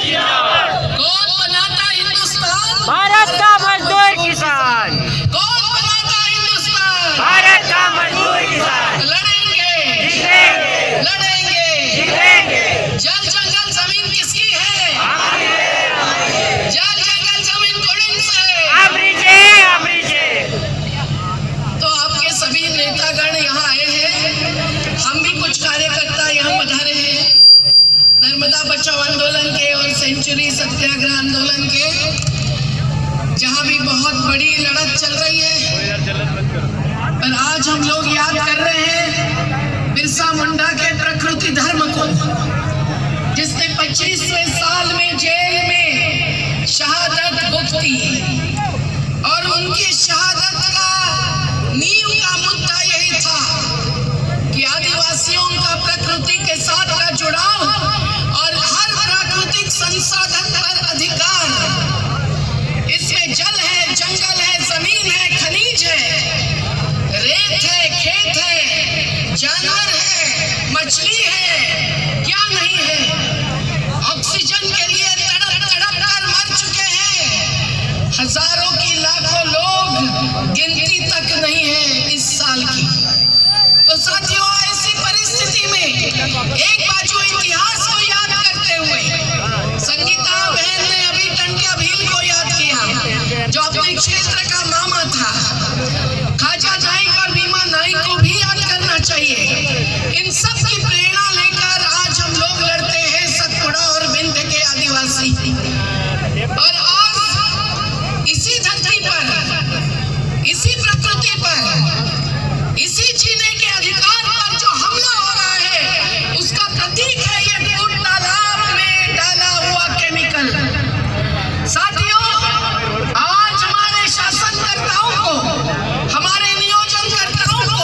कौन बनाता हिंदुस्तान? भारत का मजदूर किसान। कौन बनाता हिंदुस्तान? भारत का मजदूर किसान। लड़ेंगे, जीतेंगे, लड़ेंगे। जीतेंगे। जल जंगल जमीन किसकी है? जल जंगल जमीन कुड़िन से। अमरीजे। तो आपके सभी नेतागण यहाँ आए हैं, हम भी कुछ कार्यकर्ता यहाँ पधारे हैं नर्मदा बचाओ आंदोलन के और सेंचुरी सत्याग्रह आंदोलन के, जहाँ भी बहुत बड़ी लड़त चल रही है। पर आज हम लोग याद कर रहे हैं बिरसा मुंडा के प्रकृति धर्म को, जिसने 25वें साल में जेल में शहादत भुगती और उनकी शहादत का नींव का मुद्दा यही था कि आदिवासियों का प्रकृति के साथ का जुड़ाव और हर प्राकृतिक संसाधन पर अधिकार। इसमें जल है, जंगल है, जमीन है, खनिज है, रेत है, खेत है, जानवर है, मछली है, क्या नहीं है। ऑक्सीजन के लिए तड़प तड़प कर मर चुके हैं हजारों की, लाखों लोग, गिनती तक नहीं है इस साल की। तो साथियों, ऐसी परिस्थिति में एक बाजू इतिहास को याद करते हुए संगीता बहन ने अभी टंटिया भील को याद किया, जो अपने क्षेत्र का मामा था। खाजा नाइक और भीमा नाइक को भी याद करना चाहिए। इन सब की प्रेरणा लेकर आज हम लोग लड़ते हैं सतपुड़ा और बिंद के आदिवासी। और आज इसी धरती पर, इसी प्रकृति पर, इसी जीने के अधिकार पर जो हमला हो रहा है, उसका प्रतीक है ये बूट तालाब में डाला हुआ केमिकल। साथियों, आज हमारे शासनकर्ताओं को, हमारे नियोजनकर्ताओं को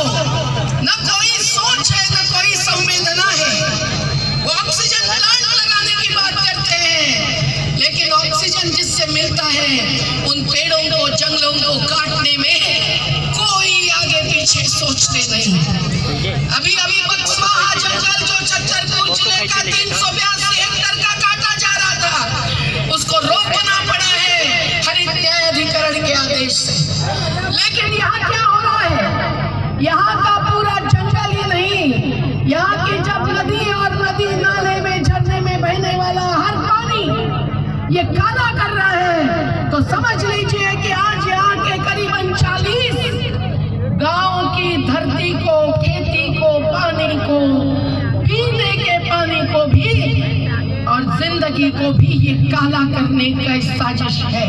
न कोई सोच है, न कोई संवेदना है। वो ऑक्सीजन प्लांट लगाने की बात करते हैं, लेकिन ऑक्सीजन जिससे मिलता है उन पेड़ों को, जंगलों को काटने में कोई आगे पीछे सोचते नहीं। अभी अभी बक्सवा जंगल जो छतरपुर जिले का 382 हेक्टेयर का काटा जा रहा था, उसको रोकना पड़ा है हरित न्याय अधिकरण के आदेश से। लेकिन यहाँ क्या हो रहा है? यहाँ का पूरा जंगल ही नहीं, यहाँ की जब नदी और नदी नाले में, झरने में बहने वाला हर पानी ये काला कर रहा है, तो समझ लीजिए कि आज यहाँ के करीबन 40 गांव की धरती को, खेती को, पानी को, पीने के पानी को भी और जिंदगी को भी ये काला करने का साजिश है।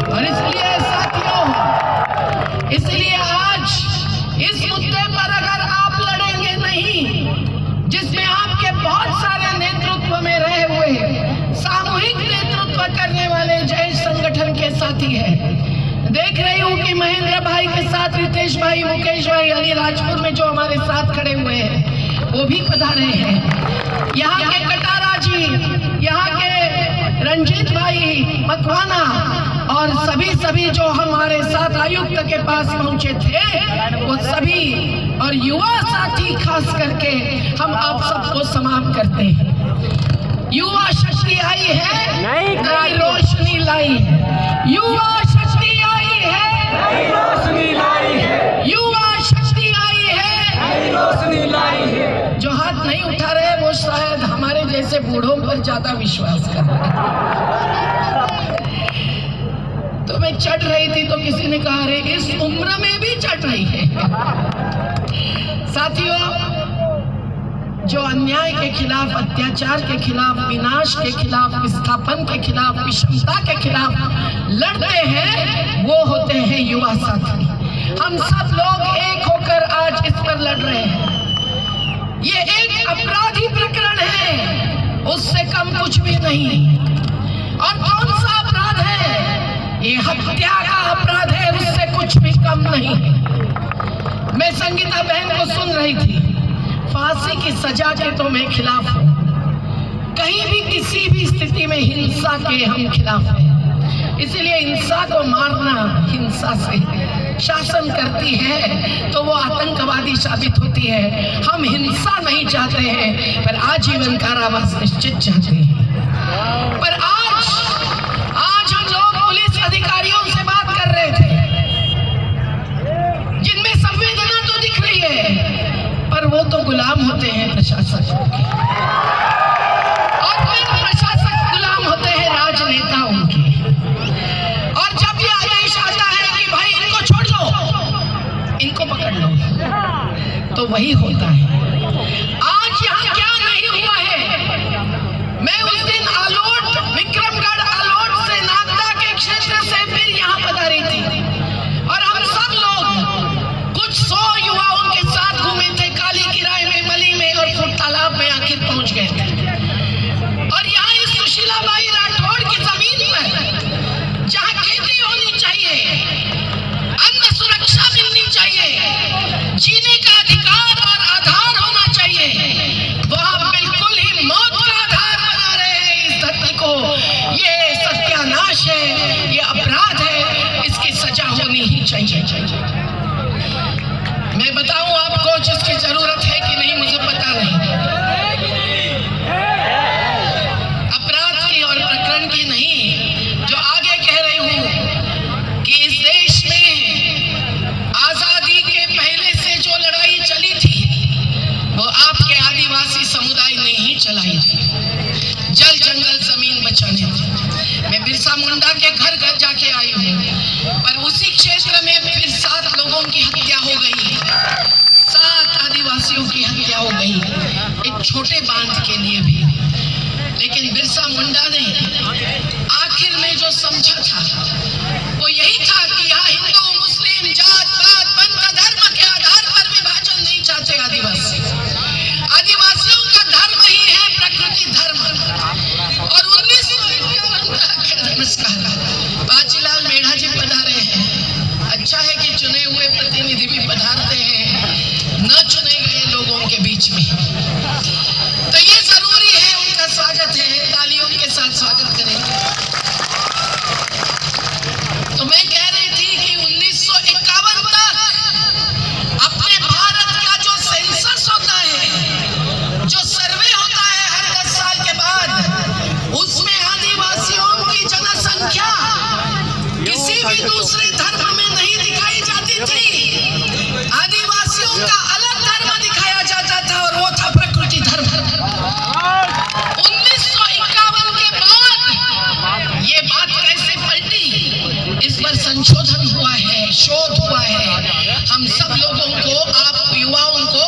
और इसलिए साथियों, इसलिए आज इस मुद्दे पर अगर आप लड़ेंगे नहीं, जिसमें आपके बहुत सारे नेतृत्व में रहे हुए सामूहिक नेतृत्व करने वाले जय संगठन के साथी हैं। देख रही हूँ कि महेंद्र भाई के साथ रितेश भाई, मुकेश भाई अलीराजपुर में जो हमारे साथ खड़े हुए हैं, वो भी पधारे हैं। यहाँ के कटारा जी, यहाँ के रंजीत भाई मकवाना और सभी जो हमारे साथ आयुक्त के पास पहुंचे थे, वो सभी और युवा साथी खास करके हम आप सबको समाप्त करते हैं। युवा शक्ति आई है, नई रोशनी लाई है। युवा शक्ति आई है, नई रोशनी लाई है। युवा शक्ति आई है, नई रोशनी लाई है। जो हाथ नहीं उठा रहे वो शायद हमारे जैसे बूढ़ों पर ज्यादा विश्वास कर रहे हैं। तो मैं चढ़ रही थी तो किसी ने कहा, अरे इस उम्र में भी चढ़ रही है। साथियों, जो अन्याय के खिलाफ, अत्याचार के खिलाफ, विनाश के खिलाफ, विस्थापन के खिलाफ, विषमता के खिलाफ लड़ते हैं, वो होते हैं युवा साथी। हम सब लोग एक होकर आज इस पर लड़ रहे हैं। ये एक अपराधी प्रकरण है, उससे कम कुछ भी नहीं। और कौन सा अपराध है? ये हत्या का अपराध है, उससे कुछ भी कम नहीं है। मैं संगीता बहन को सुन रही थी, फांसी की सजा के तो मैं खिलाफ हूँ, कहीं भी किसी भी स्थिति में हिंसा के हम खिलाफ हैं। इसलिए हिंसा को मारना, हिंसा से शासन करती है तो वो आतंकवादी साबित होती है। हम हिंसा नहीं चाहते हैं, पर आजीवन कारावास निश्चित चाहते हैं। पर आखिर में जो समझा था वो यही था कि यहाँ हिंदू मुस्लिम जात पात पंथ धर्म के आधार पर विभाजन नहीं चाहते आदिवासी। आदिवासियों का धर्म ही है प्रकृति धर्म। और 1951 नमस्कार बाजीलाल मेढ़ा जी पधारे हैं। अच्छा है कि चुने हुए प्रतिनिधि भी पधारते हैं, न चुने गए लोगों के बीच में, तो ये जरूरी है। उनका स्वागत है, तालियों के साथ स्वागत करें। तो मैं कह रही थी कि 1951 तक अपने भारत का जो सेंसस होता है, जो सर्वे होता है हर 10 साल के बाद, उसमें आदिवासियों की जनसंख्या किसी भी दूसरे धर्म में नहीं दिखाई जाती थी। आदिवासियों का अलग धर्म दिखाया जाता था और वो था प्रकृति धर्म। 1951 के बाद ये बात कैसे पलटी, इस पर संशोधन हुआ है, शोध हुआ है। हम सब लोगों को, आप युवाओं को,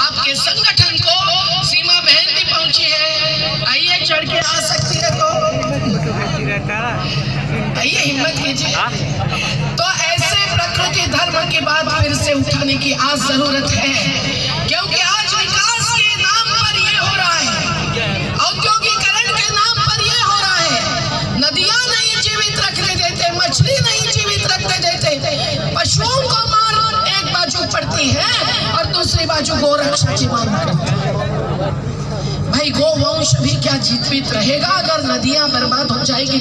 आपके संगठन को, सीमा बहन भी पहुंची है, आइए चढ़ के आ सकती है तो आइए हिम्मत कीजिए। तो ऐसे प्रकृति धर्म की बात फिर से उठाने की आज जरूरत है, क्योंकि आज विकास के नाम पर ये हो रहा है, औद्योगिकरण के नाम पर ये हो रहा है। नदियां नहीं जीवित रखने देते, मछली नहीं जीवित रखने देते, पशुओं को मार एक बाजू पड़ती है और दूसरी बाजू गोरक्षा की मांग करती है। भाई गोवंश भी क्या जीवित रहेगा अगर नदियां बर्बाद हो जाएगी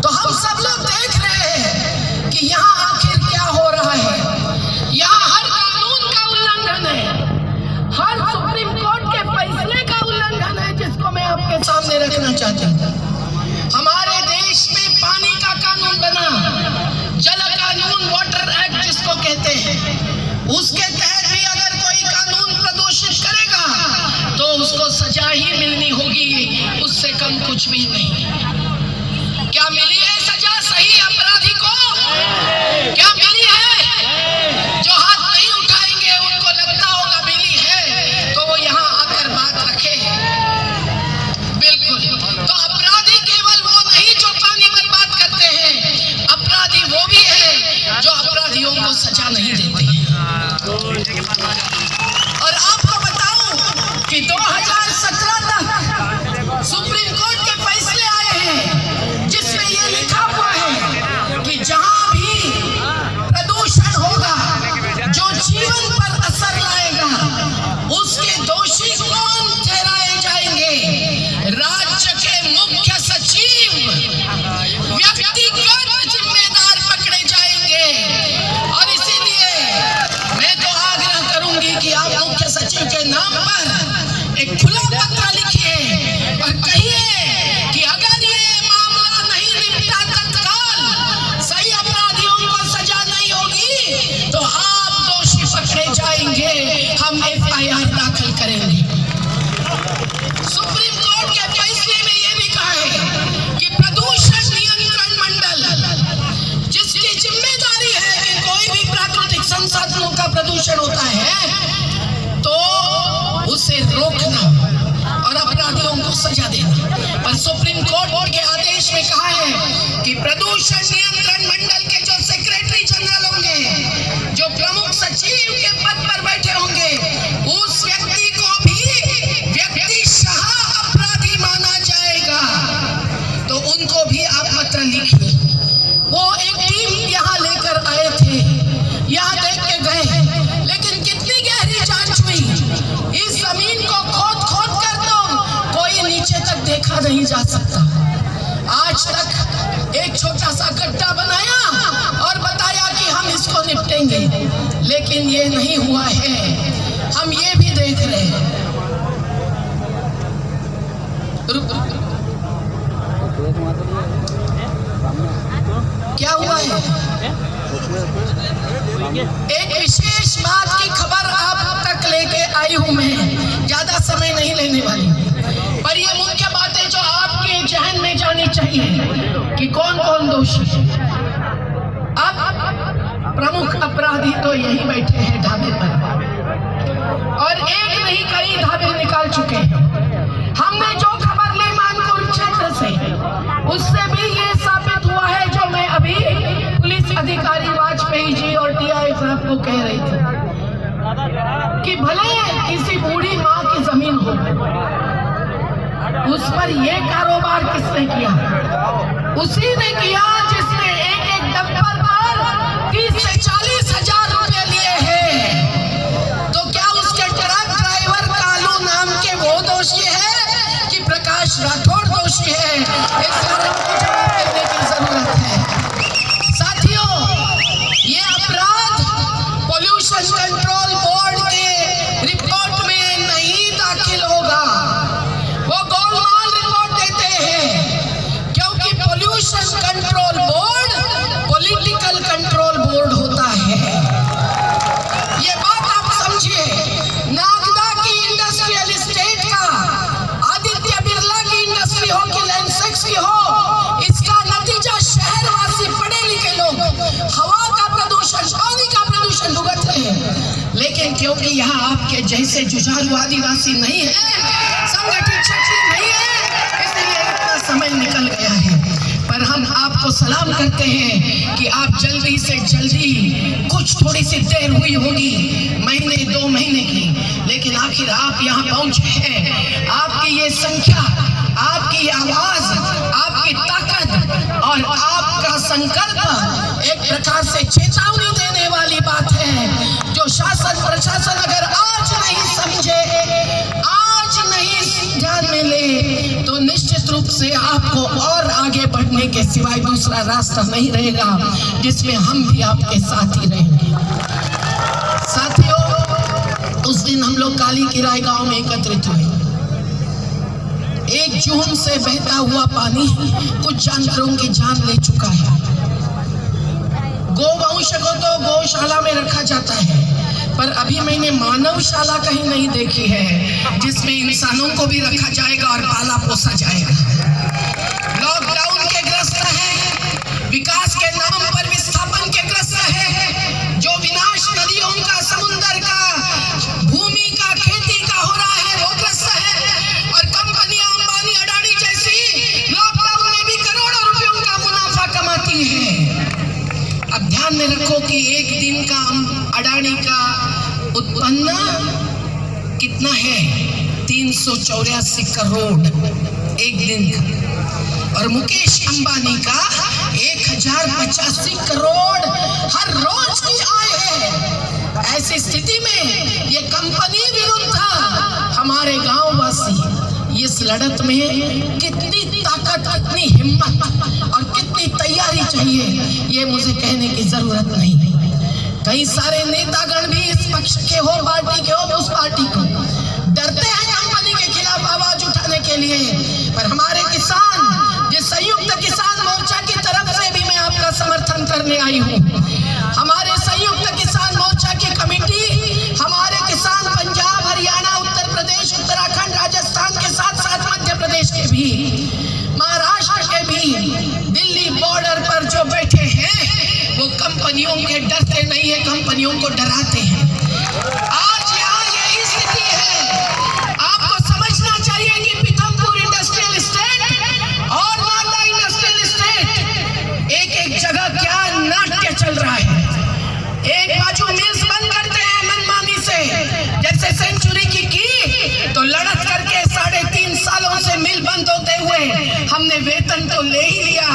तो हम सब लोग देख रहे हैं कि यहाँ आखिर क्या हो रहा है। यहाँ हर कानून का उल्लंघन है, हर सुप्रीम कोर्ट के फैसले का उल्लंघन है, जिसको मैं आपके सामने रखना चाहती हूँ। हमारे देश में पानी का कानून बना, जल कानून, वाटर एक्ट जिसको कहते हैं, उसके तहत भी अगर कोई कानून प्रदूषित करेगा तो उसको सजा ही मिलनी होगी, उससे कम कुछ भी नहीं। क्या मिली है सजा सही अपराधी को? क्या मिली है? जो हाथ नहीं उठाएंगे उनको लगता होगा मिली है, तो वो यहाँ आकर बात रखे। बिल्कुल। तो अपराधी केवल वो नहीं जो पानी बर्बाद करते हैं, अपराधी वो भी है जो अपराधियों को सजा नहीं देते हैं। और आपको बताऊं कि 2017 तक सुप्रीम कोर्ट के फैसले आए हैं जिसमें ये लिखा हुआ है कि जहां भी प्रदूषण होगा जो जीवन पर असर लाएगा उसके दोषी कौन ठहराए जाएंगे? राज्य के मुख्य सचिव व्यक्तिगत जिम्मेदार पकड़े जाएंगे। और इसीलिए मैं तो आग्रह करूंगी कि आप मुख्य सचिव के नाम पर एक खुला पत्र लिखिए और कहिए कि अगर ये मामला नहीं निपटा तत्काल, सही अपराधियों को सजा नहीं होगी तो आप दोषी पकड़े जाएंगे, हम FIR दाखिल करेंगे। सुप्रीम कोर्ट के फैसले में ये भी कहा है कि प्रदूषण नियंत्रण मंडल जिसकी जिम्मेदारी है कि कोई भी प्राकृतिक संसाधनों का प्रदूषण होता है तो उसे रोकना और अपराधियों को सजा देना। पर सुप्रीम कोर्ट के आदेश में कहा है कि प्रदूषण नियंत्रण मंडल के जो सेक्रेटरी जनरल होंगे, जो प्रमुख सचिव के पद पर बैठे होंगे, उस व्यक्ति को भी व्यक्तिशः अपराधी माना जाएगा। तो उनको भी आप पत्र लिखिए। वो एक टीम यहाँ लेकर आए थे, यहाँ देख के गए, लेकिन कितनी गहरी जांच हुई, इस जमीन को खोद खोद कर तो कोई नीचे तक देखा नहीं जा सकता। आज तक एक छोटा सा गड्ढा बनाया और बताया कि हम इसको निपटेंगे, लेकिन ये नहीं हुआ है। हम ये भी देख रहे हैं। क्या हुआ है? एक विशेष बात की खबर आप तक लेके आई हूं मैं, ज्यादा समय नहीं लेने वाली, पर ये मुख्य बातें जो आपके जहन में जानी चाहिए कि कौन कौन दोषी है। अब प्रमुख अपराधी तो यही बैठे हैं ढाबे पर, और एक नहीं कई ढाबे निकाल चुके हैं। हमने जो खबर ली मानपुर क्षेत्र से ने किया? उसी ने किया जिसने एक एक डंपर पर 30 से 40 हजार रुपए लिए हैं। तो क्या उसके ट्रक ड्राइवर कालू नाम के वो दोषी है कि प्रकाश राठौड़ दोषी है? इस कारण को जवाब देने की जरूरत है। साथियों, ये अपराध पोल्यूशन कंट्रोल बोर्ड के रिपोर्ट में नहीं दाखिल होगा। वो गोलमाल रिपोर्ट देते हैं, क्योंकि pollution control board political control board होता है। ये बात आप समझिए। नागदा की इंडस्ट्रियल एस्टेट का, आदित्य बिरला की इंडस्ट्री हो कि लैंडसेक्स की हो, इसका नतीजा शहरवासी पढ़े लिखे लोग हवा का प्रदूषण, पानी का प्रदूषण भुगत रहे हैं। लेकिन क्योंकि यहाँ आपके जैसे जुझारू आदिवासी नहीं है, संगठित शक्ति नहीं है, इसलिए इतना समय निकल गया है। पर हम आपको सलाम करते हैं कि आप जल्दी से जल्दी, कुछ थोड़ी सी देर हुई होगी, महीने 2 महीने की, लेकिन आखिर आप यहाँ पहुंचे हैं। आपकी ये संख्या, आपकी आवाज, आपकी ताकत और आपका संकल्प एक प्रकार से चेतावनी देने वाली बात है। जो शासन प्रशासन अगर आज नहीं समझे, आज नहीं ध्यान में ले, तो निश्चित रूप से आपको और आगे बढ़ने के सिवाय दूसरा रास्ता नहीं रहेगा जिसमें हम भी आपके साथ ही रहेंगे। साथियों, उस दिन हम लोग काली किराए गांव में एकत्रित हुए। 1 जून से बहता हुआ पानी कुछ जानवरों की जान ले चुका है। गोवंश को तो गौशाला में रखा जाता है, पर अभी मैंने मानवशाला कहीं नहीं देखी है जिसमें इंसानों को भी रखा जाएगा और पाला पोसा जाएगा। लॉकडाउन के ग्रस्त है, विकास के नाम पर विस्थापन के ग्रस्त है। जो विनाश नदियों का, समुद्र का, भूमि का, खेती का हो रहा है, वो ग्रस्त है। और कंपनियां अंबानी अडानी जैसी लॉकडाउन में भी करोड़ों रुपयों का मुनाफा कमाती है। अब ध्यान में रखो कि एक दिन का अडानी का उत्पन्न कितना है? 384 करोड़ एक दिन का। और मुकेश अंबानी का 1085 करोड़ हर रोज की आय है। ऐसी स्थिति में ये कंपनी विरुद्ध हमारे गांववासी इस लड़त में कितनी ताकत, कितनी हिम्मत और कितनी तैयारी चाहिए, ये मुझे कहने की जरूरत नहीं। कई सारे नेतागण भी इस पक्ष के हो, पार्टी के हो, उस पार्टी को डरते हैं कंपनी के खिलाफ आवाज उठाने के लिए। पर हमारे किसान, जिस संयुक्त किसान मोर्चा की तरफ से भी मैं आपका समर्थन करने आई हूँ, हमारे संयुक्त किसान मोर्चा की कमेटी, हमारे किसान पंजाब, हरियाणा, उत्तर प्रदेश, उत्तराखंड, राजस्थान के साथ साथ मध्य प्रदेश के भी, महाराष्ट्र के भी, दिल्ली बॉर्डर पर जो बैठे हैं, वो कंपनियों के डरते नहीं है, कंपनियों को डराते हैं। आज यहाँ यही स्थिति है। आपको समझना चाहिए कि पीथमपुर इंडस्ट्रियल एस्टेट और नागदा इंडस्ट्रियल एस्टेट एक जगह क्या नाट्य चल रहा है। एक बाजू मिल्स बंद करते हैं मनमानी से, जैसे सेंचुरी की तो लड़त करके 3.5 सालों से मिल बंद होते हुए हमने वेतन तो ले ही लिया,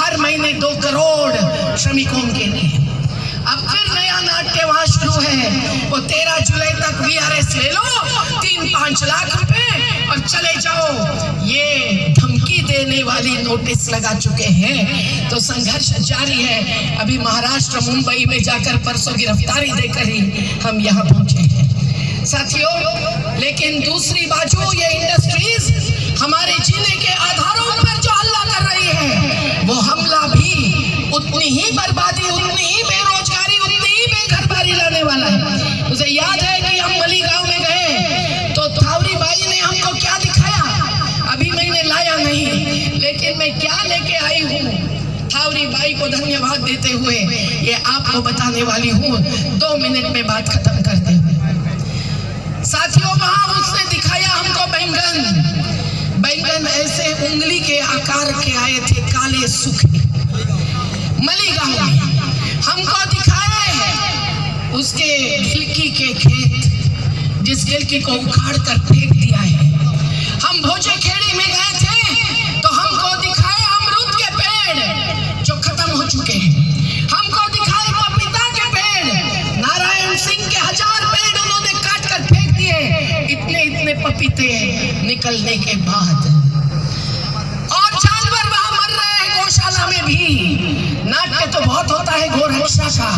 हर महीने 2 करोड़ श्रमिकों के लिए। अब फिर नया नाट्य वहां शुरू है। वो 13 जुलाई तक VRS ले लो, 3-5 लाख रुपए और चले जाओ, ये धमकी देने वाली नोटिस लगा चुके हैं। तो संघर्ष जारी है। अभी महाराष्ट्र, मुंबई में जाकर परसों गिरफ्तारी देकर ही हम यहाँ पहुंचे हैं साथियों। लेकिन दूसरी बाजू ये इंडस्ट्रीज हमारे जीने के आधारों पर जो हल्ला कर रही है, वो हमला भी उतनी ही बर्बादी, उतनी ही बेरोजगारी, उतनी ही बेघरबारी लाने वाला है। मुझे याद है कि हम मली गांव में गए तो थावरी बाई ने हमको क्या दिखाया, अभी मैंने लाया नहीं, लेकिन मैं क्या लेके आई हूँ, थावरी बाई को धन्यवाद देते हुए ये आपको बताने वाली हूँ। 2 मिनट में बात खत्म करते हुए साथियों, वहां उसने दिखाया हमको बैंगन ऐसे उंगली के आकार के आए थे, काले सूखे, मली गांव में। हमको दिखाए उसके गिलकी के खेत, जिस गिलकी को उखाड़ कर फेंक दिया है। हम भोजे खेड़ी में गए थे तो हमको दिखाया निकलने के बाद, और जानवर वहां मर रहे हैं गौशाला में भी। नाट्य तो बहुत होता है गौ रक्षा का,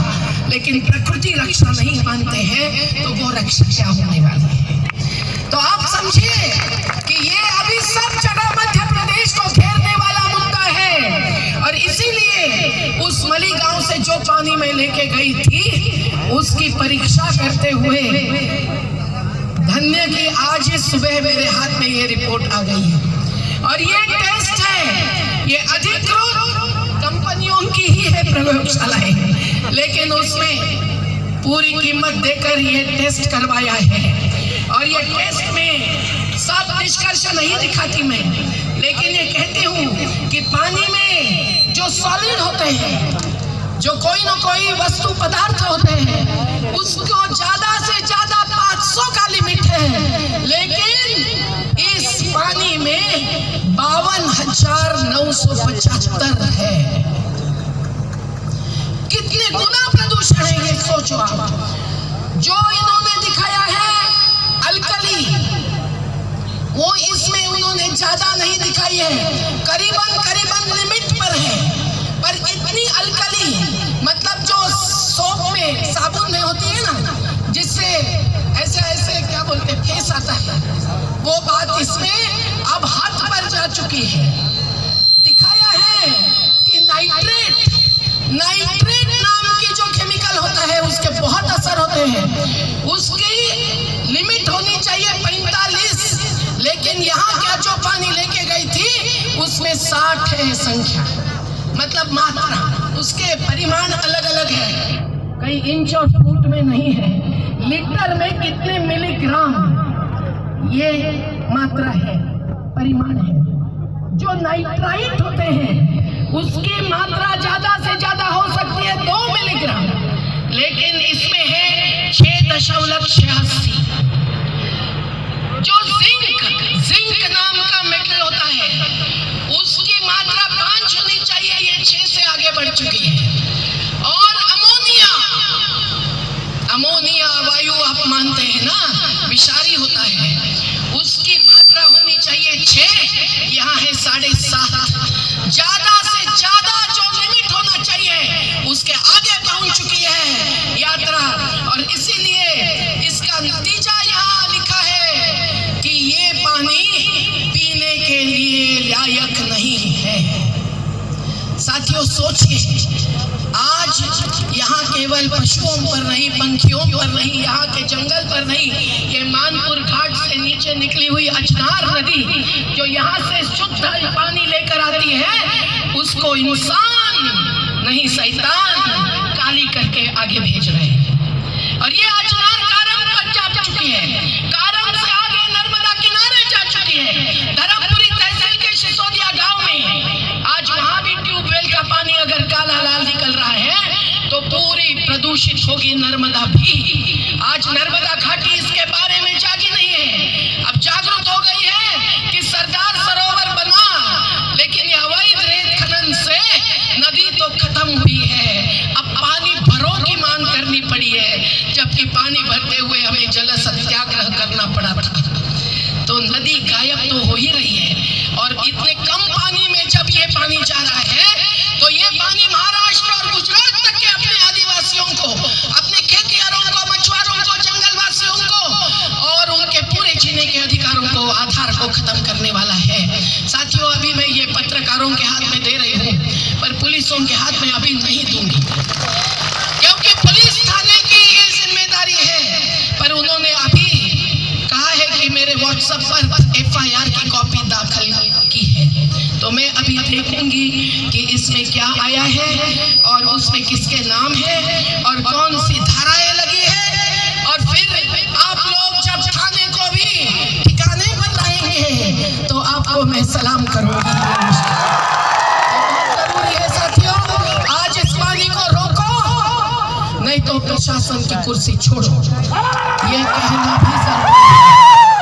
लेकिन प्रकृति रक्षा नहीं मानते हैं तो गौ रक्षा क्या होने वाली है। तो आप समझिए कि ये अभी सब जगह मध्य प्रदेश को घेरने वाला मुद्दा है। और इसीलिए उस मली गांव से जो पानी में लेके गई थी उसकी परीक्षा करते हुए धन्य कि आज सुबह मेरे हाथ में ये रिपोर्ट आ गई है। और ये टेस्ट है, ये अधिकृत कंपनियों की ही है प्रयोगशालाएं, लेकिन उसमें पूरी कीमत देकर ये टेस्ट करवाया है। और ये टेस्ट में सब निष्कर्ष नहीं दिखाती मैं, लेकिन ये कहती हूँ कि पानी में जो सॉलिड होते हैं, जो कोई न कोई वस्तु पदार्थ होते हैं, उसको ज्यादा से ज्यादा 500 का लिमिट है, लेकिन इस पानी में 52,975 है। कितने गुना प्रदूषण है ये सोचो आप। जो इन्होंने दिखाया है अल्कली, वो इसमें उन्होंने ज्यादा नहीं दिखाई है, करीबन लिमिट पर है। पर इतनी अल्कली, मतलब जो सोप में साबुन में होती है ना, जिससे ऐसे ऐसे क्या बोलते हैं फेस आता है, वो बात इसमें अब हद पर जा चुकी है। दिखाया है कि नाइट्रेट नाम की जो केमिकल होता है उसके बहुत असर होते हैं। उसकी लिमिट होनी चाहिए 45, लेकिन यहाँ क्या जो पानी लेके गई थी उसमें 60 है संख्या, मतलब मात्रा। उसके परिमाण अलग अलग है, कई इंच और फुट में नहीं है। लीटर में कितने मिलीग्राम ये मात्रा है, परिमाण है। जो नाइट्राइट होते हैं उसकी मात्रा ज्यादा से ज्यादा हो सकती है 2 मिलीग्राम, लेकिन इसमें है 6.86। जो जिंक नाम का मेटल होता है उसकी मात्रा 5 होनी चाहिए, ये 6 से आगे बढ़ चुकी है। और अमोनिया वायु आप मानते हैं ना, विषारी होता है, उसकी मात्रा होनी चाहिए 6, यहाँ है 7.5। ज्यादा से ज्यादा जो लिमिट होना चाहिए उसके आगे पहुंच चुकी है यात्रा। और इसीलिए इसका नतीजा यहाँ लिखा है कि ये पानी पीने के लिए लायक नहीं है। साथियों सोचिए, आज यहाँ केवल पशुओं पर नहीं, पंखियों पर नहीं, यहाँ के जंगल पर नहीं, ये मानपुर घाट से नीचे निकली हुई अजनार नदी जो यहाँ से शुद्ध पानी लेकर आती है, उसको इंसान नहीं शैतान काली करके आगे भेज रहे हैं। और ये अजनार कारम पर जा चुकी है, कारम से आगे नर्मदा किनारे जा चुकी है। धर्मपुरी तहसील के सिसोदिया गांव में आज वहां भी ट्यूबवेल का पानी अगर काला लाल निकल रहा है तो पूरी प्रदूषित होगी नर्मदा भी। आज नर्मदा घाटी इसके बारे में जागी नहीं है, अब जागरूक हो गई है कि सरदार सरोवर बना, लेकिन यह अवैध रेत खनन से नदी तो खत्म हुई है। अब पानी भरो की मांग करनी पड़ी है, जबकि पानी भरते हुए हमें जल सत्याग्रह करना पड़ा था। तो नदी गायब तो हो ही रही है। और इतने कम पानी में जब ये पानी जा रहा है तो ये पानी महाराष्ट्र और गुजरात तक के अपने आदिवासियों को, अपने खेतिहरों को, मछुआरों को, जंगलवासियों को और उनके पूरे जीने के अधिकारों को, आधार को खत्म करने वाला है। साथियों, अभी मैं ये पत्रकारों के हाथ में दे रही हूँ, पर पुलिसों के हाथ में अभी नहीं दूंगी, क्योंकि पुलिस थाने की ये जिम्मेदारी है। पर उन्होंने अभी कहा है कि मेरे व्हाट्सएप पर FIR की कॉपी दाखिल की है, तो मैं अभी देखूंगी कि इसमें क्या आया है और उसमें किसके नाम है और कौन सी धाराएं लगी है। और फिर आप लोग जब थाने को भी ठिकाने पर लाएंगे तो आपको मैं सलाम करूंगी। जरूरी है साथियों, आज इस पानी को रोको, नहीं तो प्रशासन की कुर्सी छोड़ो, ये कहना भी जरूरी है।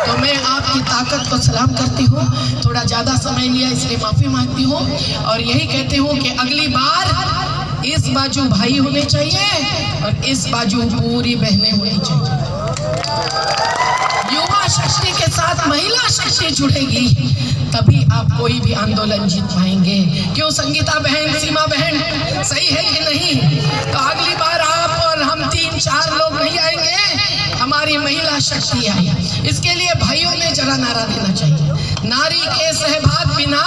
तो मैं आपकी ताकत को सलाम करती हूँ, थोड़ा ज़्यादा समय लिया इसलिए माफ़ी मांगती हूँ। और यही कहती हूँ कि अगली बार इस बाजू भाई होने चाहिए और इस बाजू पूरी बहनें होनी चाहिए। युवा शक्ति के साथ साथ महिला शक्ति जुड़ेगी तभी आप कोई भी आंदोलन जीत पाएंगे। क्यों संगीता बहन, सीमा बहन, सही है कि नहीं? तो अगली बार आप और हम 3-4 लोग नहीं आएंगे, हमारी महिला शक्ति आई। इसके लिए भाइयों में जरा नारा देना चाहिए, नारी के सहभाग बिना